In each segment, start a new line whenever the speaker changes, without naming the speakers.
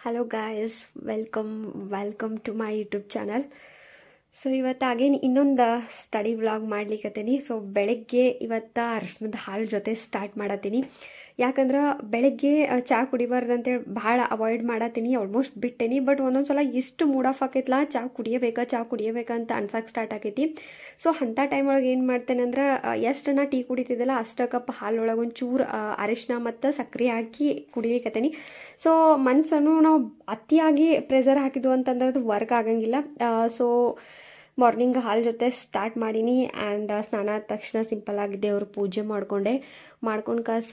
Hello guys, welcome to my YouTube channel. So ಇವತ್ತು again ಇನ್ನೊಂದು study vlog ಮಾಡ್ಲಿಕ್ಕತ್ತೀನಿ. So ಬೆಳಗ್ಗೆ ಇವತ್ತು ಅರಿಶಿನದ ಹಾಲು ಜೊತೆ ಸ್ಟಾರ್ಟ್ ಮಾಡತ್ತೀನಿ. ಯಾಕಂದ್ರೆ ಬೆಳಗ್ಗೆ ಚಹಾ ಕುಡಿಬಾರ್ದಂತೇಳಿ ಭಾಳ ಅವಾಯ್ಡ್ ಮಾಡತ್ತೀನಿ, ಆಲ್ಮೋಸ್ಟ್ ಬಿಟ್ಟೇನಿ. ಬಟ್ ಒಂದೊಂದು ಸಲ ಇಷ್ಟು ಮೂಡ್ ಆಫ್ ಆಕೈತ್ಲ, ಚಹಾ ಕುಡಿಯಬೇಕಂತ ಅನ್ಸಕ್ಕೆ ಸ್ಟಾರ್ಟ್ ಆಕೈತಿ. ಸೊ ಅಂಥ ಟೈಮ್ ಒಳಗೆ ಏನು ಮಾಡ್ತೇನೆ ಅಂದ್ರೆ, ಎಷ್ಟು ನಾ ಟೀ ಕುಡಿತಿದ್ದಲ್ಲ ಅಷ್ಟು ಕಪ್ ಹಾಲೊಳಗೆ ಒಂಚೂರು ಅರಿಶಿನ ಮತ್ತು ಸಕ್ಕರೆ ಹಾಕಿ ಕುಡಿಲಿಕ್ಕತ್ತೀನಿ. ಸೊ ಮನ್ಸನ್ನು ನಾವು ಅತಿಯಾಗಿ ಪ್ರೆಷರ್ ಹಾಕಿದ್ವು ಅಂತಂದ್ರೆ ಅದು ವರ್ಕ್ ಆಗಂಗಿಲ್ಲ. ಸೊ ಮಾರ್ನಿಂಗ್ ಹಾಲು ಜೊತೆ ಸ್ಟಾರ್ಟ್ ಮಾಡೀನಿ. ಆ್ಯಂಡ್ ಸ್ನಾನ ಆದ ತಕ್ಷಣ ಸಿಂಪಲ್ಲಾಗಿ ದೇವ್ರ ಪೂಜೆ ಮಾಡ್ಕೊಂಡು ಕಾಸ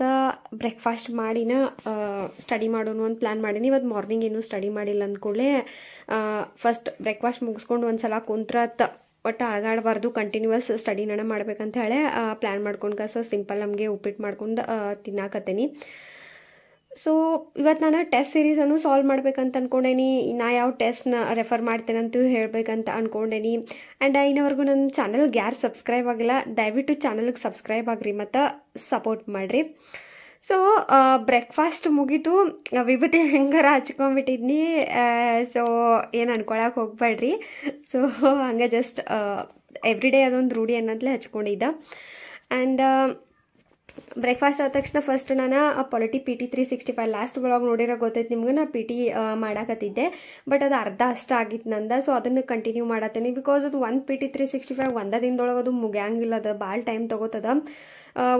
ಬ್ರೇಕ್ಫಾಸ್ಟ್ ಮಾಡಿನ ಸ್ಟಡಿ ಮಾಡೋಣ ಅಂತ ಪ್ಲ್ಯಾನ್ ಮಾಡೀನಿ. ಇವತ್ತು ಮಾರ್ನಿಂಗ್ ಏನೂ ಸ್ಟಡಿ ಮಾಡಿಲ್ಲ ಅಂದ್ಕೊಳ್ಳೆ ಫಸ್ಟ್ ಬ್ರೇಕ್ಫಾಸ್ಟ್ ಮುಗಿಸ್ಕೊಂಡು ಒಂದು ಸಲ ಕುಂತ್ರತ್ ಒಟ್ಟು ಅಳಗಾಡಬಾರ್ದು, ಕಂಟಿನ್ಯೂಸ್ ಸ್ಟಡಿನ ಮಾಡ್ಬೇಕಂತ ಹೇಳಿ ಪ್ಲ್ಯಾನ್ ಮಾಡ್ಕೊಂಡು ಕಾಸ ಸಿಂಪಲ್ ನಮಗೆ ಉಪ್ಪಿಟ್ಟು ಮಾಡ್ಕೊಂಡು ತಿನ್ನಾಕತ್ತೀನಿ. ಸೊ ಇವತ್ತು ನಾನು ಟೆಸ್ಟ್ ಸೀರೀಸನ್ನು ಸಾಲ್ವ್ ಮಾಡ್ಬೇಕಂತ ಅಂದ್ಕೊಂಡೇನಿ. ನಾ ಯಾವ ಟೆಸ್ಟ್ನ ರೆಫರ್ ಮಾಡ್ತೇನಂತೂ ಹೇಳಬೇಕಂತ ಅಂದ್ಕೊಂಡೇನಿ. ಆ್ಯಂಡ್ ಇನ್ನವರೆಗೂ ನನ್ನ ಚಾನಲ್ಗೆ ಯಾರು ಸಬ್ಸ್ಕ್ರೈಬ್ ಆಗಿಲ್ಲ, ದಯವಿಟ್ಟು ಚಾನಲ್ಗೆ ಸಬ್ಸ್ಕ್ರೈಬ್ ಆಗಿರಿ ಮತ್ತು ಸಪೋರ್ಟ್ ಮಾಡಿರಿ. ಸೊ ಬ್ರೇಕ್ಫಾಸ್ಟ್ ಮುಗೀತು, ವಿಭೂತಿ ಹೆಂಗಾರ ಹಚ್ಕೊಂಡ್ಬಿಟ್ಟಿದ್ನಿ. ಸೊ ಏನು ಅನ್ಕೊಳಕ್ಕೆ ಹೋಗ್ಬೇಡ್ರಿ. ಸೊ ಹಂಗೆ ಜಸ್ಟ್ ಎವ್ರಿ ಡೇ ಅದೊಂದು ರೂಢಿ ಅನ್ನೋದ್ಲೆ ಹಚ್ಕೊಂಡಿದ್ದ. ಆ್ಯಂಡ್ ಬ್ರೇಕ್ಫಾಸ್ಟ್ ಆದ ತಕ್ಷಣ ಫಸ್ಟ್ ನಾನು ಪಾಲಿಟಿ PT 365 ಲಾಸ್ಟ್ ಬ್ಲಾಗ್ ನೋಡಿರೋ ಗೊತ್ತೈತೆ ನಿಮ್ಗೆ, ನಾ PT ಮಾಡಾಕತ್ತಿದ್ದೆ. ಬಟ್ ಅದು ಅರ್ಧ ಅಷ್ಟ ಆಗಿತ್ತು ನಂದ. ಸೊ ಅದನ್ನು ಕಂಟಿನ್ಯೂ ಮಾಡತ್ತೀನಿ. ಬಿಕಾಸ್ ಅದು ಒಂದು PT 365 ಒಂದೇ ದಿನದೊಳಗೆ ಅದು ಮುಗಿಯಂಗಿಲ್ಲ, ಅದು ಭಾಳ ಟೈಮ್ ತೊಗೋತದ.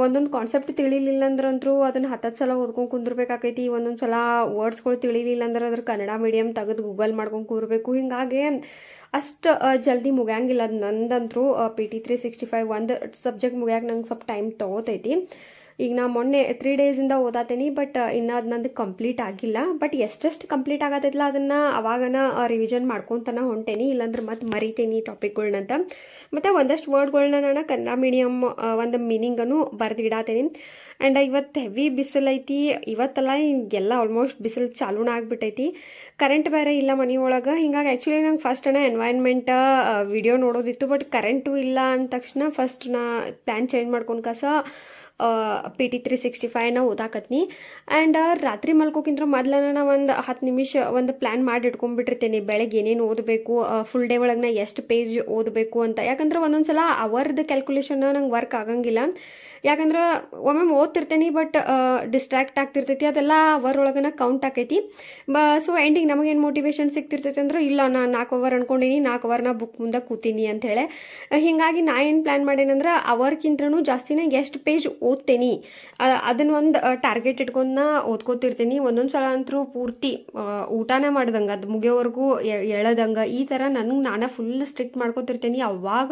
ಒಂದೊಂದು ಕಾನ್ಸೆಪ್ಟ್ ತಿಳಿಲಿಲ್ಲ ಅಂದ್ರಂತರೂ ಅದನ್ನು 10 ಸಲ ಓದ್ಕೊಂಡು ಕುಂದಿರ್ಬೇಕಾಕೈತಿ. ಒಂದೊಂದು ಸಲ ವರ್ಡ್ಸ್ಗಳು ತಿಳಿಲಿಲ್ಲ ಅಂದ್ರೆ ಅದ್ರ ಕನ್ನಡ ಮೀಡಿಯಮ್ ತೆಗೆದು ಗೂಗಲ್ ಮಾಡ್ಕೊಂಡು ಕೂರಬೇಕು. ಹಿಂಗಾಗಿ ಅಷ್ಟು ಜಲ್ದಿ ಮುಗಿಯಂಗಿಲ್ಲ ಅದು ನಂದಂತರೂ. PT 365 ಒಂದು ಸಬ್ಜೆಕ್ಟ್ ಮುಗಿಯಾಕೆ ನಂಗೆ ಸ್ವಲ್ಪ ಟೈಮ್ ತೊಗೋತೈತಿ. ಈಗ ನಾ ಮೊನ್ನೆ 3 ಡೇಸಿಂದ ಓದಾತೀನಿ, ಬಟ್ ಇನ್ನೂ ಅದು ನಂದು ಕಂಪ್ಲೀಟ್ ಆಗಿಲ್ಲ. ಬಟ್ ಎಷ್ಟೆಷ್ಟು ಕಂಪ್ಲೀಟ್ ಆಗತ್ತೈತಿಲ್ಲ ಅದನ್ನು ಅವಾಗನ ರಿವಿಷನ್ ಮಾಡ್ಕೊತಾನೆ ಹೊಂಟೇನಿ, ಇಲ್ಲಾಂದ್ರೆ ಮತ್ತೆ ಮರಿತೇನಿ ಟಾಪಿಕ್ಗಳ್ನಂತ. ಮತ್ತು ಒಂದಷ್ಟು ವರ್ಡ್ಗಳನ್ನ ನಾನು ಕನ್ನಡ ಮೀಡಿಯಮ್ ಒಂದು ಮೀನಿಂಗನ್ನು ಬರೆದಿಡಾತೀನಿ. ಆ್ಯಂಡ್ ಇವತ್ತು ಹೆವಿ ಬಿಸಿಲೈತಿ. ಇವತ್ತೆಲ್ಲ ಎಲ್ಲ ಆಲ್ಮೋಸ್ಟ್ ಬಿಸಿಲು ಚಾಲೂನ ಆಗಿಬಿಟ್ಟೈತಿ. ಕರೆಂಟ್ ಬೇರೆ ಇಲ್ಲ ಮನೆಯೊಳಗೆ. ಹಿಂಗಾಗಿ ಆ್ಯಕ್ಚುಲಿ ನಂಗೆ ಫಸ್ಟ್ ಎನ್ವೈರ್ನ್ಮೆಂಟ್ ವಿಡಿಯೋ ನೋಡೋದಿತ್ತು, ಬಟ್ ಕರೆಂಟು ಇಲ್ಲ ಅಂದ ತಕ್ಷಣ ಫಸ್ಟ್ ನಾ ಪ್ಲ್ಯಾನ್ ಚೇಂಜ್ ಮಾಡ್ಕೊಂಡು ಕಾಸ PT 365 ಓದಾಕತ್ನಿ. ಆ್ಯಂಡ್ ರಾತ್ರಿ ಮಲ್ಕೋಕ್ಕಿಂತ ಮೊದಲನ ನಾ ಒಂದು 10 ನಿಮಿಷ ಒಂದು ಪ್ಲ್ಯಾನ್ ಮಾಡಿ ಇಟ್ಕೊಂಡ್ಬಿಟ್ಟಿರ್ತೇನೆ, ಬೆಳಗ್ಗೆ ಏನೇನು ಓದಬೇಕು, ಫುಲ್ ಡೇ ಒಳಗೆ ನಾ ಎಷ್ಟು ಪೇಜ್ ಓದಬೇಕು ಅಂತ. ಯಾಕಂದ್ರೆ ಒಂದೊಂದು ಸಲ ಅವರ್ದು ಕ್ಯಾಲ್ಕುಲೇಷನ್ ನಂಗೆ ವರ್ಕ್ ಆಗಂಗಿಲ್ಲ. ಯಾಕಂದ್ರೆ ಒಮ್ಮೆ ಓದ್ತಿರ್ತೇನೆ, ಬಟ್ ಡಿಸ್ಟ್ರಾಕ್ಟ್ ಆಗ್ತಿರ್ತೈತಿ, ಅದೆಲ್ಲ ಅವರ್ ಒಳಗನ ಕೌಂಟ್ ಆಕೈತಿ. ಸೊ ಎಂಡಿಗೆ ನಮಗೇನು ಮೋಟಿವೇಶನ್ ಸಿಗ್ತಿರ್ತೈತಿ ಅಂದ್ರೆ, ಇಲ್ಲ ನಾನು 4 ಅವರ್ ಅನ್ಕೊಂಡೀನಿ, 4 ಅವರ್ ನಾ ಬುಕ್ ಮುಂದೆ ಕೂತೀನಿ ಅಂಥೇಳಿ. ಹೀಗಾಗಿ ನಾ ಏನು ಪ್ಲ್ಯಾನ್ ಮಾಡೇನಂದ್ರೆ ಅವರ್ಕಿಂತನೂ ಜಾಸ್ತಿನ ಎಷ್ಟು ಪೇಜ್ ಓದ್ತೇನೆ ಅದನ್ನೊಂದು ಟಾರ್ಗೆಟ್ ಇಟ್ಕೊಂಡು ನಾ ಓದ್ಕೋತಿರ್ತೀನಿ. ಒಂದೊಂದು ಸಲ ಅಂತರೂ ಪೂರ್ತಿ ಊಟನೇ ಮಾಡ್ದಂಗೆ ಅದು ಮುಗಿಯೋವರೆಗೂ ಎಳದಂಗೆ ಈ ಥರ ನನಗೆ ನಾನೇ ಫುಲ್ ಸ್ಟ್ರಿಕ್ಟ್ ಮಾಡ್ಕೋತಿರ್ತೀನಿ. ಅವಾಗ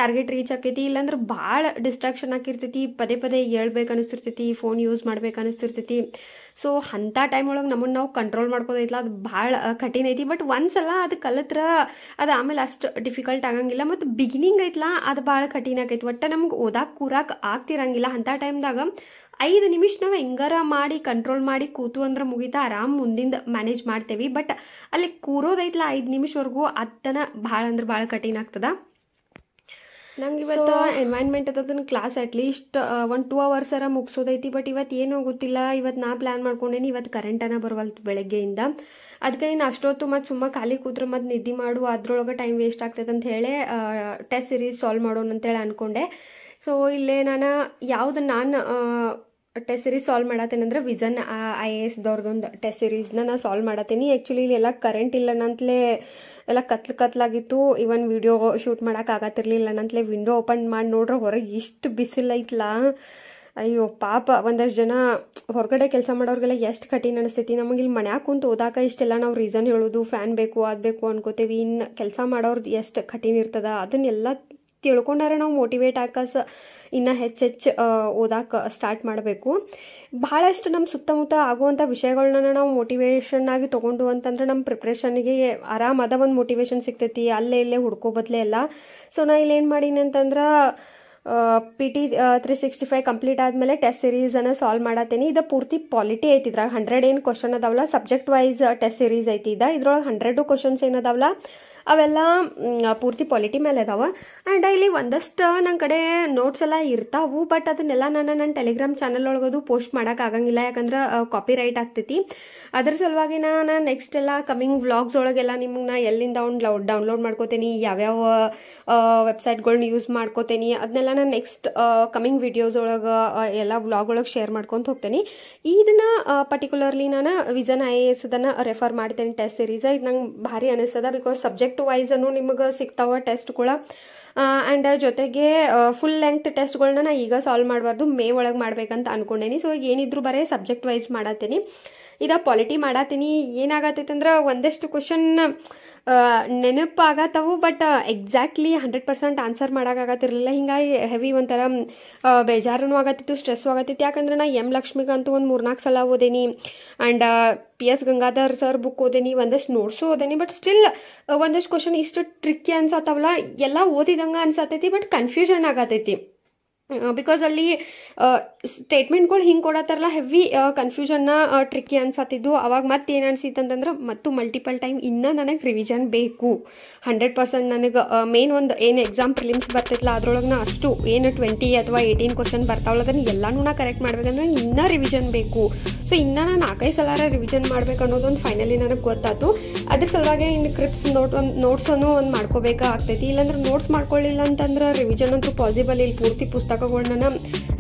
ಟಾರ್ಗೆಟ್ ರೀಚ್ ಆಕೈತಿ. ಇಲ್ಲಾಂದ್ರೆ ಭಾಳ ಡಿಸ್ಟ್ರಾಕ್ಷನ್ ಆಗಿರ್ತೈತಿ, ಪದೇ ಹೇಳ್ಬೇಕು ಅನಿಸ್ತಿರ್ತೈತಿ, ಫೋನ್ ಯೂಸ್ ಮಾಡ್ಬೇಕು ಅನಿಸ್ತಿರ್ತೈತಿ. ಸೊ ಅಂಥ ಟೈಮ್ ಒಳಗೆ ನಮ್ಮನ್ನು ನಾವು ಕಂಟ್ರೋಲ್ ಮಾಡ್ಕೋದೈತಲ್ಲ, ಅದು ಭಾಳ ಕಠಿಣ ಐತಿ. ಬಟ್ ಒಂದ್ಸಲ ಅದು ಕಲಿತ್ರ ಅದು ಆಮೇಲೆ ಅಷ್ಟು ಡಿಫಿಕಲ್ಟ್ ಆಗಂಗಿಲ್ಲ. ಮತ್ತು ಬಿಗಿನಿಂಗ್ ಐತಲ್ಲ ಅದು ಭಾಳ ಕಠಿಣ ಆಕೈತಿ. ಒಟ್ಟು ನಮ್ಗೆ ಓದಾಕ್ ಕೂರಾಕ್ ಆಗ್ತಿರಂಗಿಲ್ಲ. ಅಂಥ ಟೈಮ್ದಾಗ 5 ನಿಮಿಷ ನಾವು ಹೆಂಗಾರ ಮಾಡಿ ಕಂಟ್ರೋಲ್ ಮಾಡಿ ಕೂತು ಅಂದ್ರೆ ಮುಗಿತಾ, ಆರಾಮ್ ಮುಂದಿಂದ ಮ್ಯಾನೇಜ್ ಮಾಡ್ತೇವೆ. ಬಟ್ ಅಲ್ಲಿ ಕೂರೋದೈತಲ್ಲ 5 ನಿಮಿಷವರೆಗೂ ಅದನ್ನ ಭಾಳ ಅಂದ್ರೆ ಭಾಳ ಕಠಿಣ ಆಗ್ತದ. ನಂಗೆ ಇವತ್ತು ಎನ್ವೈರ್ನ್ಮೆಂಟ್ ಅದನ್ನ ಕ್ಲಾಸ್ ಅಟ್ಲೀಸ್ಟ್ 1-2 ಅವರ್ಸರ ಮುಗಿಸೋದೈತಿ. ಬಟ್ ಇವತ್ತು ಏನೋ ಗೊತ್ತಿಲ್ಲ, ಇವತ್ತು ನಾ ಪ್ಲ್ಯಾನ್ ಮಾಡ್ಕೊಂಡೇನಿ, ಇವತ್ತು ಕರೆಂಟನ ಬರವಲ್ತು ಬೆಳಗ್ಗೆಯಿಂದ. ಅದಕ್ಕೆ ಇನ್ನು ಅಷ್ಟೊತ್ತು ಮತ್ತು ಸುಮ್ಮ ಖಾಲಿ ಕೂತ್ರೆ ಮತ್ತು ನಿದ್ದೆ ಮಾಡು, ಅದ್ರೊಳಗೆ ಟೈಮ್ ವೇಸ್ಟ್ ಆಗ್ತೈತೆ ಅಂತ ಹೇಳಿ ಟೆಸ್ಟ್ ಸೀರೀಸ್ ಸಾಲ್ವ್ ಮಾಡೋಣ ಅಂತೇಳಿ ಅಂದ್ಕೊಂಡೆ. ಸೊ ಇಲ್ಲೇ ನಾನು ಯಾವ್ದು ನಾನು ಟೆಸ್ಟ್ ಸೀರೀಸ್ ಸಾಲ್ವ್ ಮಾಡತ್ತೇನೆಂದ್ರೆ ವಿಷನ್ IAS ದವ್ರದ್ದೊಂದು ಟೆಸ್ಟ್ ಸೀರೀಸ್ನ ನಾನು ಸಾಲ್ವ್ ಮಾಡತ್ತೀನಿ. ಆ್ಯಕ್ಚುಲಿ ಇಲ್ಲೆಲ್ಲ ಕರೆಂಟ್ ಇಲ್ಲ ನಂತಲೇ ಎಲ್ಲ ಕತ್ಲಾಗಿತ್ತು. ಇವನ್ ವಿಡಿಯೋ ಶೂಟ್ ಮಾಡೋಕೆ ಆಗತ್ತಿರ್ಲಿಲ್ಲ ನಂತಲೇ ವಿಂಡೋ ಓಪನ್ ಮಾಡಿ ನೋಡ್ರೆ ಹೊರಗೆ ಇಷ್ಟು ಬಿಸಿಲೈತ್ಲ. ಅಯ್ಯೋ ಪಾಪ, ಒಂದಷ್ಟು ಜನ ಹೊರಗಡೆ ಕೆಲಸ ಮಾಡೋರಿಗೆಲ್ಲ ಎಷ್ಟು ಕಠಿಣ ಅನಿಸ್ತೈತಿ. ನಮಗೆ ಇಲ್ಲಿ ಮನ್ಯಾಗ ಕುಂತು ಓದಾಕ ಇಷ್ಟೆಲ್ಲ ನಾವು ರೀಸನ್ ಹೇಳೋದು, ಫ್ಯಾನ್ ಬೇಕು ಅದು ಬೇಕು ಅನ್ಕೋತೇವಿ. ಇನ್ನು ಕೆಲಸ ಮಾಡೋರ್ದು ಎಷ್ಟು ಕಠಿಣ ಇರ್ತದ ಅದನ್ನೆಲ್ಲ ತಿಳ್ಕೊಂಡಾರೆ ನಾವು ಮೋಟಿವೇಟ್ ಆಕಾಸ ಇನ್ನು ಹೆಚ್ಚೆಚ್ಚು ಓದಾಕ ಸ್ಟಾರ್ಟ್ ಮಾಡಬೇಕು. ಭಾಳಷ್ಟು ನಮ್ಮ ಸುತ್ತಮುತ್ತ ಆಗುವಂಥ ವಿಷಯಗಳನ್ನ ನಾವು ಮೋಟಿವೇಶನ್ ಆಗಿ ತೊಗೊಂಡು ಅಂತಂದ್ರೆ ನಮ್ಮ ಪ್ರಿಪ್ರೇಷನ್ಗೆ ಆರಾಮದ ಒಂದು ಮೋಟಿವೇಶನ್ ಸಿಗ್ತೈತಿ, ಅಲ್ಲೇ ಇಲ್ಲೇ ಹುಡ್ಕೋ ಬದಲೇ ಎಲ್ಲ. ಸೊ ನಾ ಇಲ್ಲಿ ಏನು ಮಾಡೀನಿ ಅಂತಂದ್ರೆ PT 365 ಕಂಪ್ಲೀಟ್ ಆದಮೇಲೆ ಟೆಸ್ಟ್ ಸೀರೀಸನ್ನು ಸಾಲ್ವ್ ಮಾಡತ್ತೀನಿ. ಇದು ಪೂರ್ತಿ ಪಾಲಿಟಿ ಐತಿ. ಇದ್ರಾಗ 100 ಏನು ಕ್ವಶನ್ ಅದಾವಲ್ಲ, ಸಬ್ಜೆಕ್ಟ್ ವೈಸ್ ಟೆಸ್ಟ್ ಸೀರೀಸ್ ಐತಿ. ಇದ್ರೊಳಗೆ 100 ಕ್ವಶನ್ಸ್ ಏನದಾವಲ್ಲ ಅವೆಲ್ಲ ಪೂರ್ತಿ ಪಾಲಿಟಿ ಮೇಲೆ ಅದಾವ. ಆ್ಯಂಡ್ ಇಲ್ಲಿ ಒಂದಷ್ಟು ನನ್ನ ಕಡೆ ನೋಟ್ಸ್ ಎಲ್ಲ ಇರ್ತಾವು, ಬಟ್ ಅದನ್ನೆಲ್ಲ ನನ್ನ ಟೆಲಿಗ್ರಾಮ್ ಚಾನಲ್ ಒಳಗದು ಪೋಸ್ಟ್ ಮಾಡೋಕ್ಕಾಗಂಗಿಲ್ಲ, ಯಾಕಂದ್ರೆ ಕಾಪಿ ರೈಟ್ ಆಗ್ತೈತಿ. ಅದ್ರ ಸಲುವಾಗಿ ನಾನು ನೆಕ್ಸ್ಟ್ ಎಲ್ಲ ಕಮಿಂಗ್ ವ್ಲಾಗ್ಸ್ ಒಳಗೆಲ್ಲ ನಿಮಗೆ ಎಲ್ಲಿಂದ ಡೌನ್ಲೋಡ್ ಮಾಡ್ಕೋತೀನಿ, ಯಾವ್ಯಾವ ವೆಬ್ಸೈಟ್ಗಳ್ನ ಯೂಸ್ ಮಾಡ್ಕೋತೀನಿ ಅದನ್ನೆಲ್ಲ ನಾನು ನೆಕ್ಸ್ಟ್ ಕಮಿಂಗ್ ವಿಡಿಯೋಸ್ ಒಳಗೆ ಎಲ್ಲ ವ್ಲಾಗ್ ಒಳಗೆ ಶೇರ್ ಮಾಡ್ಕೊಂತ ಹೋಗ್ತೇನೆ. ಇದನ್ನ ಪರ್ಟಿಕ್ಯುಲರ್ಲಿ ನಾನು ವಿಷನ್ IAS ಅದನ್ನು ರೆಫರ್ ಮಾಡ್ತೇನೆ ಟೆಸ್ಟ್ ಸೀರೀಸ್. ಇದು ನಂಗೆ ಭಾರಿ ಅನಿಸ್ತದ, ಬಿಕಾಸ್ ಸಬ್ಜೆಕ್ಟ್ ವೈಸ್ ಅನ್ನು ನಿಮಗೆ ಸಿಗ್ತಾವ ಟೆಸ್ಟ್ಗಳ. ಆ್ಯಂಡ್ ಜೊತೆಗೆ ಫುಲ್ ಲೆಂತ್ ಟೆಸ್ಟ್ಗಳನ್ನ ನಾ ಈಗ ಸಾಲ್ವ್ ಮಾಡಬಾರ್ದು, ಮೇ ಒಳಗೆ ಮಾಡ್ಬೇಕಂತ ಅನ್ಕೊಂಡೇನಿ. ಸೊ ಈಗ ಏನಿದ್ರು ಬರೀ ಸಬ್ಜೆಕ್ಟ್ ವೈಸ್ ಮಾಡತ್ತೀನಿ. ಇದ ಪಾಲಿಟಿ ಮಾಡತ್ತೀನಿ. ಏನಾಗತ್ತೈತೆ ಅಂದ್ರೆ ಒಂದಷ್ಟು ಕ್ವಶನ್ ನೆನಪಾಗತ್ತವು, ಬಟ್ ಎಕ್ಸಾಕ್ಟ್ಲಿ 100% ಆನ್ಸರ್ ಮಾಡೋಕ್ಕಾಗತ್ತಿರಲಿಲ್ಲ. ಹಿಂಗಾಗಿ ಹೆವಿ ಒಂಥರ ಬೇಜಾರೂ ಆಗತ್ತಿತ್ತು, ಸ್ಟ್ರೆಸ್ಸು ಆಗತ್ತಿತ್ತು. ಯಾಕಂದ್ರೆ ನಾ ಲಕ್ಷ್ಮಿಗಂತೂ ಒಂದು 3-4 ಸಲ ಓದೇನಿ. And PS Gangadhar sir book ಓದೇನಿ, ಒಂದಷ್ಟು ನೋಟ್ಸು ಓದೇನಿ. ಬಟ್ ಸ್ಟಿಲ್ ಒಂದಷ್ಟು ಕ್ವಶನ್ ಇಷ್ಟು ಟ್ರಿಕ್ಕಿ ಅನ್ಸತ್ತವಲ್ಲ, ಎಲ್ಲ ಓದಿದಂಗೆ ಅನ್ಸತ್ತೈತಿ, ಬಟ್ ಕನ್ಫ್ಯೂಷನ್ ಆಗತ್ತೈತಿ. ಬಿಕಾಸ್ ಅಲ್ಲಿ ಸ್ಟೇಟ್ಮೆಂಟ್ಗಳು ಹಿಂಗೆ ಕೊಡತ್ತಾರಲ್ಲ, ಹೆವಿ ಕನ್ಫ್ಯೂಷನ್ನ ಟ್ರಿಕ್ಕಿ ಅನ್ಸತ್ತಿದ್ದು. ಅವಾಗ ಮತ್ತೆ ಏನು ಅನ್ಸಿತ್ತಂತಂದ್ರೆ ಮತ್ತು ಮಲ್ಟಿಪಲ್ ಟೈಮ್ ಇನ್ನೂ ನನಗೆ ರಿವಿಷನ್ ಬೇಕು. 100% ನನಗೆ ಮೇನ್ ಒಂದು ಏನು ಎಕ್ಸಾಮ್ ಪ್ರಿಲಿಮ್ಸ್ ಬರ್ತಿತ್ತಲ್ಲ ಅದ್ರೊಳಗೆ ನಾ ಅಷ್ಟು ಏನು 20 ಅಥವಾ 18 ಕ್ವಶನ್ ಬರ್ತಾವಲ್ಲ ಅದನ್ನು ಎಲ್ಲನೂ ನಾ ಕರೆಕ್ಟ್ ಮಾಡ್ಬೇಕಂದ್ರೆ ಇನ್ನೂ ರಿವಿಷನ್ ಬೇಕು. ಸೊ ಇನ್ನೂ ನಾನು 4-5 ಸಲ ರಿವಿಷನ್ ಮಾಡ್ಬೇಕು ಅನ್ನೋದೊಂದು ಫೈನಲಿ ನನಗೆ ಗೊತ್ತಾಯ್ತು. ಅದ್ರ ಸಲುವಾಗಿ ಇನ್ನು ಕ್ರಿಪ್ಸ್ ನೋಟ್ಸನ್ನು ಒಂದು ಮಾಡ್ಕೋಬೇಕಾಗ್ತೈತಿ. ಇಲ್ಲಾಂದ್ರೆ ನೋಟ್ಸ್ ಮಾಡ್ಕೊಳ್ಳಿಲ್ಲ ಅಂತಂದ್ರೆ ರಿವಿಷನ್ ಅಂತೂ ಪಾಸಿಬಲ್ ಇಲ್ಲ. ಪೂರ್ತಿ ಪುಸ್ತಕಗಳನ್ನ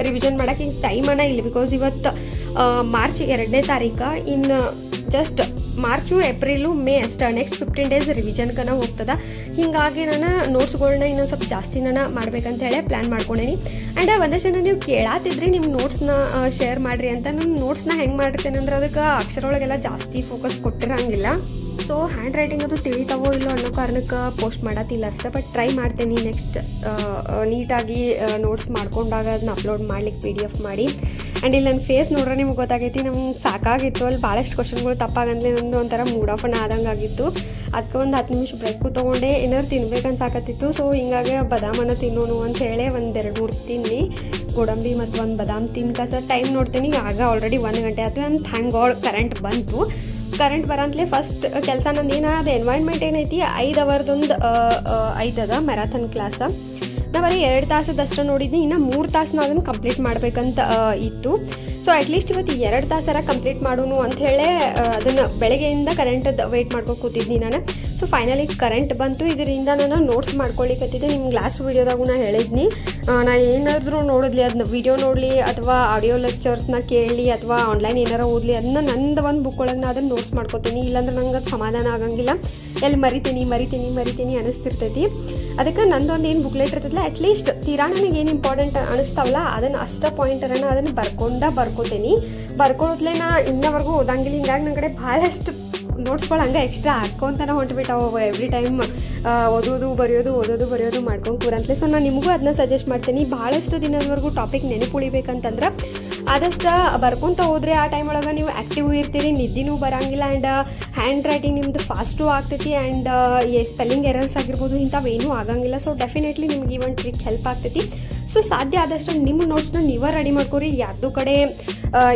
ರಿವಿಷನ್ ಮಾಡೋಕ್ಕೆ ಈಗ ಟೈಮನ್ನ ಇಲ್ಲ. ಬಿಕಾಸ್ ಇವತ್ತು ಮಾರ್ಚ್ 2ನೇ ತಾರೀಕು. ಇನ್ನು ಜಸ್ಟ್ ಮಾರ್ಚು, ಏಪ್ರಿಲು, ಮೇ ಅಷ್ಟೇ. ನೆಕ್ಸ್ಟ್ 15 ಡೇಸ್ ರಿವಿಷನ್ಕನ ಹೋಗ್ತದ. ಹೀಗಾಗಿ ನಾನು ನೋಟ್ಸ್ಗಳನ್ನ ಇನ್ನೊಂದು ಸ್ವಲ್ಪ ಜಾಸ್ತಿ ನಾನು ಮಾಡ್ಬೇಕಂತ ಹೇಳಿ ಪ್ಲ್ಯಾನ್ ಮಾಡ್ಕೊಂಡೇನಿ. ಆ್ಯಂಡ್ ಒಂದಷ್ಟು ಜನ ನೀವು ಕೇಳಾತಿದ್ರಿ ನಿಮ್ಮ ನೋಟ್ಸ್ನ ಶೇರ್ ಮಾಡಿರಿ ಅಂತ. ನಾನು ನೋಟ್ಸ್ನ ಹೆಂಗೆ ಮಾಡಿರ್ತೇನೆ ಅಂದ್ರೆ ಅದಕ್ಕೆ ಅಕ್ಷರ ಒಳಗೆಲ್ಲ ಜಾಸ್ತಿ ಫೋಕಸ್ ಕೊಟ್ಟಿರಂಗಿಲ್ಲ. ಸೊ ಹ್ಯಾಂಡ್ ರೈಟಿಂಗ್ ಅದು ತಿಳಿತಾವೋ ಇಲ್ಲೋ ಅನ್ನೋ ಕಾರಣಕ್ಕೆ ಪೋಸ್ಟ್ ಮಾಡತ್ತಿಲ್ಲ ಅಷ್ಟೇ. ಬಟ್ ಟ್ರೈ ಮಾಡ್ತೇನೆ ನೆಕ್ಸ್ಟ್ ನೀಟಾಗಿ ನೋಟ್ಸ್ ಮಾಡ್ಕೊಂಡಾಗ ಅದನ್ನ ಅಪ್ಲೋಡ್ ಮಾಡ್ಲಿಕ್ಕೆ PDF ಮಾಡಿ. ಆ್ಯಂಡ್ ಇಲ್ಲಿ ನನ್ನ ಫೇಸ್ ನೋಡ್ರೆ ನಿಮ್ಗೆ ಗೊತ್ತಾಗೈತಿ, ನಮ್ಗೆ ಸಾಕಾಗಿತ್ತು. ಅಲ್ಲಿ ಭಾಳಷ್ಟು ಕ್ವಶನ್ಗಳು ತಪ್ಪಾಗಂದ್ರೆ ನಂದು ಒಂಥರ ಮೂಡ್ ಆಫ್ ಆದಂಗೆ ಆಗಿತ್ತು. ಅದಕ್ಕೆ ಒಂದು 10 ನಿಮಿಷ ಬ್ರೇಕು ತೊಗೊಂಡೆ, ಏನಾದ್ರು ತಿನ್ಬೇಕಂತ ಸಾಕತ್ತಿತ್ತು. ಸೊ ಹಿಂಗಾಗಿ ಬದಾಮನ್ನು ತಿನ್ನೋನು ಅಂತ ಹೇಳಿ 1-2-3 ತಿನ್ನಿ, ಗೋಡಂಬಿ ಮತ್ತು ಒಂದು ಬದಾಮ್ ತಿನ್ಕಸ ಟೈಮ್ ನೋಡ್ತೀನಿ. ಆಗ ಆಲ್ರೆಡಿ 1 ಗಂಟೆ ಆಯ್ತು. ಆ್ಯಂಡ್ ಥ್ಯಾಂಕ್ ಗಾಡ್ ಕರೆಂಟ್ ಬಂತು. ಕರೆಂಟ್ ಬರಂತಲೇ ಫಸ್ಟ್ ಕೆಲಸ ನಂದು ಏನಾದ ಎನ್ವೈರ್ಮೆಂಟ್ ಏನೈತಿ 5 ಅವರ್ದೊಂದು ಐತದ ಮ್ಯಾರಥಾನ್ ಕ್ಲಾಸ. ನಾ ಬರೀ 2 ತಾಸದಷ್ಟು ನೋಡಿದ್ನಿ, ಇನ್ನು 3 ತಾಸು ನಾವು ಅದನ್ನು ಕಂಪ್ಲೀಟ್ ಮಾಡ್ಬೇಕಂತ ಇತ್ತು. ಸೊ ಅಟ್ಲೀಸ್ಟ್ ಇವತ್ತು 2 ತಾಸರ ಕಂಪ್ಲೀಟ್ ಮಾಡೋನು ಅಂಥೇಳಿ ಅದನ್ನು ಬೆಳಗ್ಗೆಯಿಂದ ಕರೆಂಟದ್ದು ವೆಯ್ಟ್ ಮಾಡ್ಕೊಂಡು ಕೂತಿದ್ನಿ ನಾನು. ಸೊ ಫೈನಲಿ ಕರೆಂಟ್ ಬಂತು. ಇದರಿಂದ ನಾನು ನೋಟ್ಸ್ ಮಾಡ್ಕೊಳ್ಳಿಕ್ಕತ್ತಿದ್ದೆ. ನಿಮ್ಗೆ ಲಾಸ್ಟ್ ವೀಡಿಯೋದಾಗೂ ನಾನು ಹೇಳಿದ್ನಿ, ನಾನು ಏನಾದರೂ ನೋಡಿದ್ಲಿ ಅದನ್ನ ವಿಡಿಯೋ ನೋಡಲಿ ಅಥವಾ ಆಡಿಯೋ ಲೆಕ್ಚರ್ಸ್ನ ಕೇಳಲಿ ಅಥವಾ ಆನ್ಲೈನ್ ಏನಾರು ಓದಲಿ ಅದನ್ನ ನಂದು ಒಂದು ಬುಕ್ ಒಳಗೆ ನಾನು ಅದನ್ನು ನೋಟ್ಸ್ ಮಾಡ್ಕೋತೀನಿ. ಇಲ್ಲಾಂದ್ರೆ ನಂಗೆ ಅದು ಸಮಾಧಾನ ಆಗಂಗಿಲ್ಲ. ಎಲ್ಲಿ ಮರಿತೀನಿ ಅನ್ನಿಸ್ತಿರ್ತೈತಿ. ಅದಕ್ಕೆ ನಂದೊಂದು ಏನು ಬುಕ್ಲೆಟ್ ಇರ್ತೈತಿಲ್ಲ, ಅಟ್ಲೀಸ್ಟ್ ತೀರಾ ನನಗೆ ಏನು ಇಂಪಾರ್ಟೆಂಟ್ ಅನಿಸ್ತಾವಲ್ಲ ಅದನ್ನು ಅಷ್ಟೇ ಪಾಯಿಂಟರನ್ನು ಅದನ್ನು ಬರ್ಕೋತೀನಿ. ಬರ್ಕೊಳ್ಳೋದ್ಲೇ ನಾ ಇನ್ನವರೆಗೂ ಓದಂಗಿಲ್ಲ. ಹಿಂಗಾಗಿ ನನ್ನ ಕಡೆ ಭಾಳಷ್ಟು ನೋಟ್ಸ್ಗಳು ಹಂಗೆ ಎಕ್ಸ್ಟ್ರಾ ಹಾಕ್ಕೊಂತಾನೆ ಹೊಂಟ್ಬಿಟ್ಟಾವ. ಎವ್ರಿ ಟೈಮ್ ಓದೋದು ಬರೆಯೋದು ಮಾಡ್ಕೊಂಡು ಕೂರಂತಲೇ. ಸೊ ನಾನು ನಿಮಗೂ ಅದನ್ನ ಸಜೆಸ್ಟ್ ಮಾಡ್ತೀನಿ. ಭಾಳಷ್ಟು ದಿನದವರೆಗೂ ಟಾಪಿಕ್ ನೆನಪುಳಿಬೇಕಂತಂದ್ರೆ ಆದಷ್ಟು ಬರ್ಕೊತ ಹೋದ್ರೆ ಆ ಟೈಮ್ ಒಳಗೆ ನೀವು ಆ್ಯಕ್ಟಿವ್ ಇರ್ತೀರಿ, ನಿದ್ದಿನೂ ಬರೋಂಗಿಲ್ಲ. ಆ್ಯಂಡ್ ಹ್ಯಾಂಡ್ ರೈಟಿಂಗ್ ನಿಮ್ಮದು ಫಾಸ್ಟು ಆಗ್ತೈತಿ. ಆ್ಯಂಡ್ ಸ್ಪೆಲ್ಲಿಂಗ್ ಎರರ್ಸ್ ಆಗಿರ್ಬೋದು ಇಂಥವೇನೂ ಆಗಂಗಿಲ್ಲ. ಸೊ ಡೆಫಿನೆಟ್ಲಿ ನಿಮ್ಗೆ ಈ ಒಂದು ಟ್ರಿಕ್ ಹೆಲ್ಪ್ ಆಗ್ತೈತಿ. ಸೊ ಸಾಧ್ಯ ಆದಷ್ಟು ನಿಮ್ಮ ನೋಟ್ಸ್ನ ನೀವೇ ರೆಡಿ ಮಾಡ್ಕೊರಿ. ಯಾರ್ದು ಕಡೆ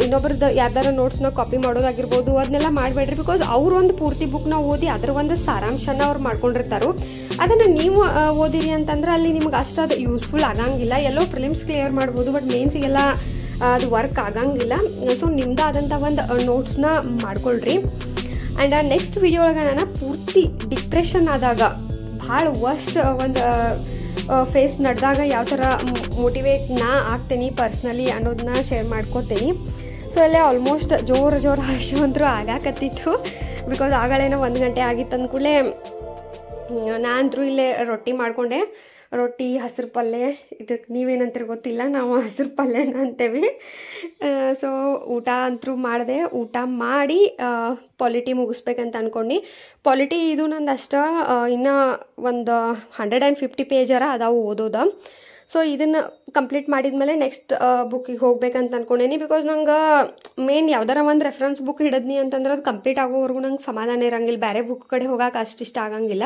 ಇನ್ನೊಬ್ರದ್ದು ಯಾರ್ದಾರ ನೋಟ್ಸ್ನ ಕಾಪಿ ಮಾಡೋದಾಗಿರ್ಬೋದು ಅದನ್ನೆಲ್ಲ ಮಾಡಬೇಡ್ರಿ. ಬಿಕಾಸ್ ಅವರು ಒಂದು ಪೂರ್ತಿ ಬುಕ್ನ ಓದಿ ಅದರ ಒಂದು ಸಾರಾಂಶನ ಅವ್ರು ಮಾಡ್ಕೊಂಡಿರ್ತಾರೋ ಅದನ್ನು ನೀವು ಓದಿರಿ ಅಂತಂದ್ರೆ ಅಲ್ಲಿ ನಿಮ್ಗೆ ಅಷ್ಟು ಅದು ಯೂಸ್ಫುಲ್ ಆಗಂಗಿಲ್ಲ. ಎಲ್ಲೋ ಪ್ರಿಲಿಮ್ಸ್ ಕ್ಲಿಯರ್ ಮಾಡ್ಬೋದು, ಬಟ್ ಮೇನ್ಸಿಗೆಲ್ಲ ಅದು ವರ್ಕ್ ಆಗಂಗಿಲ್ಲ. ಸೊ ನಿಮ್ದಾದಂಥ ಒಂದು ನೋಟ್ಸ್ನ ಮಾಡ್ಕೊಳ್ರಿ. ಆ್ಯಂಡ್ ನೆಕ್ಸ್ಟ್ ವಿಡಿಯೋ ಒಳಗೆ ನಾನು ಪೂರ್ತಿ ಡಿಪ್ರೆಷನ್ ಆದಾಗ ಭಾಳ ವರ್ಸ್ಟ್ ಒಂದು ಫೇಸ್ ನಡೆದಾಗ ಯಾವ ಥರ ಮೋಟಿವೇಟ್ ನಾ ಆಗ್ತೀನಿ ಪರ್ಸ್ನಲಿ ಅನ್ನೋದನ್ನ ಶೇರ್ ಮಾಡ್ಕೋತೀನಿ. ಸೊ ಅಲ್ಲೇ ಆಲ್ಮೋಸ್ಟ್ ಜೋರು ಹರ್ಷು ಅಂತರೂ ಆಗಾಕತ್ತಿತ್ತು. ಬಿಕಾಸ್ ಆಗಳೇನೋ 1 ಗಂಟೆ ಆಗಿತ್ತು ಅಂದ್ಕೂಡಲೇ ನಾನಂತರೂ ಇಲ್ಲೇ ರೊಟ್ಟಿ ಮಾಡಿಕೊಂಡೆ. ರೊಟ್ಟಿ, ಹಸಿರು ಪಲ್ಯ, ಇದಕ್ಕೆ ನೀವೇನಂತೀರಿ ಗೊತ್ತಿಲ್ಲ, ನಾವು ಹಸಿರು ಪಲ್ಯನ ಅಂತೇವೆ. ಸೊ ಊಟ ಅಂತರೂ ಮಾಡಿದೆ. ಊಟ ಮಾಡಿ ಪಾಲಿಟಿ ಮುಗಿಸ್ಬೇಕಂತ ಅಂದ್ಕೊಂಡು. ಪಾಲಿಟಿ ಇದು ನಂದು ಅಷ್ಟು ಇನ್ನೂ ಒಂದು 150 ಪೇಜರ ಅದಾವು ಓದೋದ. ಸೊ ಇದನ್ನು ಕಂಪ್ಲೀಟ್ ಮಾಡಿದ್ಮೇಲೆ ನೆಕ್ಸ್ಟ್ ಬುಕ್ಕಿಗೆ ಹೋಗ್ಬೇಕಂತ ಅಂದ್ಕೊಂಡೇನಿ. ಬಿಕಾಸ್ ನಂಗೆ ಮೇನ್ ಯಾವ್ದಾರ ಒಂದು ರೆಫರೆನ್ಸ್ ಬುಕ್ ಹಿಡಿದ್ನಿ ಅಂತಂದ್ರೆ ಅದು ಕಂಪ್ಲೀಟ್ ಆಗೋವರೆಗೂ ನಂಗೆ ಸಮಾಧಾನ ಇರೋಂಗಿಲ್ಲ. ಬೇರೆ ಬುಕ್ ಕಡೆ ಹೋಗೋಕೆ ಅಷ್ಟಿಷ್ಟ ಆಗಂಗಿಲ್ಲ.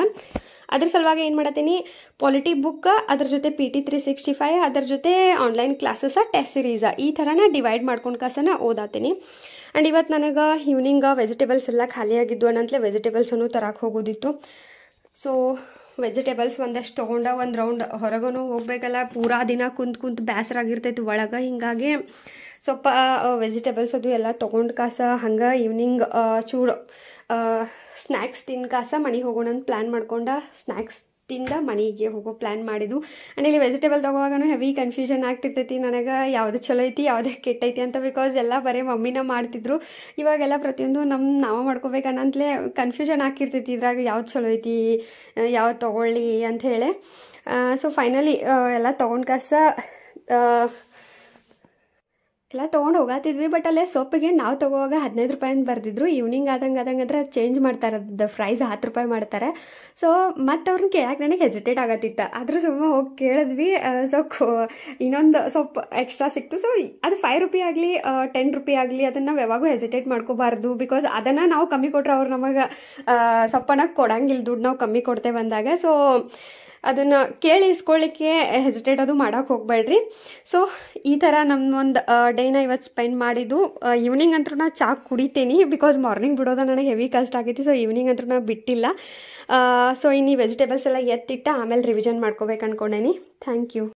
ಅದ್ರ ಸಲುವಾಗಿ ಏನು ಮಾಡತ್ತೀನಿ, ಪಾಲಿಟಿ ಬುಕ್, ಅದ್ರ ಜೊತೆ PT 365, ಅದ್ರ ಜೊತೆ ಆನ್ಲೈನ್ ಕ್ಲಾಸಸ್, ಟೆಸ್ಟ್ ಸೀರೀಸ, ಈ ಥರನ ಡಿವೈಡ್ ಮಾಡ್ಕೊಂಡು ಕಾಸನ ಓದಾತೀನಿ. ಆ್ಯಂಡ್ ಇವತ್ತು ನನಗೆ ಈವ್ನಿಂಗ್ ವೆಜಿಟೇಬಲ್ಸ್ ಎಲ್ಲ ಖಾಲಿಯಾಗಿದ್ದು ಅನ್ನಂತಲೇ ವೆಜಿಟೇಬಲ್ಸನ್ನು ತರಕ್ಕೆ ಹೋಗೋದಿತ್ತು. ಸೊ ವೆಜಿಟೇಬಲ್ಸ್ ಒಂದಷ್ಟು ತೊಗೊಂಡ ಒಂದು ರೌಂಡ್ ಹೊರಗೂ ಹೋಗ್ಬೇಕಲ್ಲ, ಪೂರಾ ದಿನ ಕುಂತು ಬೇಸರ ಆಗಿರ್ತೈತಿ ಒಳಗೆ. ಹಿಂಗಾಗಿ ಸ್ವಲ್ಪ ವೆಜಿಟೇಬಲ್ಸ್ ಅದು ಎಲ್ಲ ತೊಗೊಂಡು ಕಾಸ ಹಂಗೆ ಈವ್ನಿಂಗ್ ಚೂಡು ಸ್ನ್ಯಾಕ್ಸ್ ತಿಂದು ಕಾಸ ಮನೆಗೆ ಹೋಗೋಣ ಅಂತ ಪ್ಲ್ಯಾನ್ ಮಾಡ್ಕೊಂಡ ಸ್ನ್ಯಾಕ್ಸ್ ತಿಂದ ಮನೆಗೆ ಹೋಗೋ ಪ್ಲ್ಯಾನ್ ಮಾಡಿದ್ದು. ಆ್ಯಂಡ್ ಇಲ್ಲಿ ವೆಜಿಟೇಬಲ್ ತೊಗೋವಾಗೂ ಹೆವಿ ಕನ್ಫ್ಯೂಷನ್ ಆಗ್ತಿರ್ತೈತಿ ನನಗೆ, ಯಾವುದು ಚಲೋ ಐತಿ ಯಾವುದೇ ಕೆಟ್ಟೈತಿ ಅಂತ. ಬಿಕಾಸ್ ಎಲ್ಲ ಬರೀ ಮಮ್ಮಿನ ಮಾಡ್ತಿದ್ರು, ಇವಾಗೆಲ್ಲ ಪ್ರತಿಯೊಂದು ನಾವು ಮಾಡ್ಕೋಬೇಕನ್ನಂತಲೇ ಕನ್ಫ್ಯೂಷನ್ ಆಗ್ತಿರ್ತೈತಿ ಇದ್ರಾಗ ಯಾವ್ದು ಚಲೋ ಐತಿ, ಯಾವ್ದು ತೊಗೊಳ್ಳಿ ಅಂಥೇಳಿ. ಸೊ ಫೈನಲಿ ಎಲ್ಲ ತೊಗೊಂಡು ಕಾಸ ಎಲ್ಲ ತೊಗೊಂಡು ಹೋಗತ್ತಿದ್ವಿ. ಬಟ್ ಅಲ್ಲೇ ಸೊಪ್ಪಿಗೆ ನಾವು ತೊಗೋವಾಗ 15 ರೂಪಾಯಿ ಅಂತ ಬರ್ದಿದ್ರು. ಈವ್ನಿಂಗ್ ಆದಂಗೆ ಅದ್ರ ಚೇಂಜ್ ಮಾಡ್ತಾರೆ, ಅದು ಪ್ರೈಸ್ 10 ರೂಪಾಯಿ ಮಾಡ್ತಾರೆ. ಸೊ ಮತ್ತು ಅವ್ರನ್ನ ಕೇಳಕ್ಕೆ ನನಗೆ ಹೆಜಿಟೇಟ್ ಆಗತ್ತಿತ್ತು, ಆದರೂ ಸುಮ್ಮನೆ ಹೋಗಿ ಕೇಳಿದ್ವಿ. ಸೊ ಇನ್ನೊಂದು ಸ್ವಲ್ಪ ಎಕ್ಸ್ಟ್ರಾ ಸಿಕ್ತು. ಸೊ ಅದು 5 ರೂಪಾಯಿ ಆಗಲಿ 10 ರೂಪಾಯಿ ಆಗಲಿ ಅದನ್ನು ನಾವು ಯಾವಾಗೂ ಹೆಜಿಟೇಟ್ ಮಾಡ್ಕೋಬಾರ್ದು. ಬಿಕಾಸ್ ಅದನ್ನು ನಾವು ಕಮ್ಮಿ ಕೊಟ್ಟರೆ ಅವ್ರು ನಮಗೆ ಸ್ವಲ್ಪನಾಗ ಕೊಡಂಗಿಲ್ಲ, ದುಡ್ಡು ನಾವು ಕಮ್ಮಿ ಕೊಡ್ತೇವೆ ಅಂದಾಗ. ಸೊ ಅದನ್ನು ಕೇಳಿ ಇಸ್ಕೊಳ್ಳಿಕ್ಕೆ ಹೆಜಿಟೇಟ್ ಅದು ಮಾಡೋಕೆ ಹೋಗ್ಬೇಡ್ರಿ. ಸೊ ಈ ಥರ ನಮ್ಮೊಂದು ಡೇನ ಇವತ್ತು ಸ್ಪೆಂಡ್ ಮಾಡಿದ್ದು. ಈವ್ನಿಂಗ್ ಅಂತೂ ನಾ ಚಹಾ ಕುಡಿತೀನಿ, ಬಿಕಾಸ್ ಮಾರ್ನಿಂಗ್ ಬಿಡೋದು ನನಗೆ ಹೆವಿ ಕಷ್ಟ ಆಗೈತಿ. ಸೊ ಈವ್ನಿಂಗ್ ಅಂತೂ ನಾ ಬಿಟ್ಟಿಲ್ಲ. ಸೊ ಇನ್ನು ವೆಜಿಟೇಬಲ್ಸ್ ಎಲ್ಲ ಎತ್ತಿಟ್ಟ ಆಮೇಲೆ ರಿವಿಷನ್ ಮಾಡ್ಕೋಬೇಕು ಅಂದ್ಕೊಂಡೇನಿ. Thank you.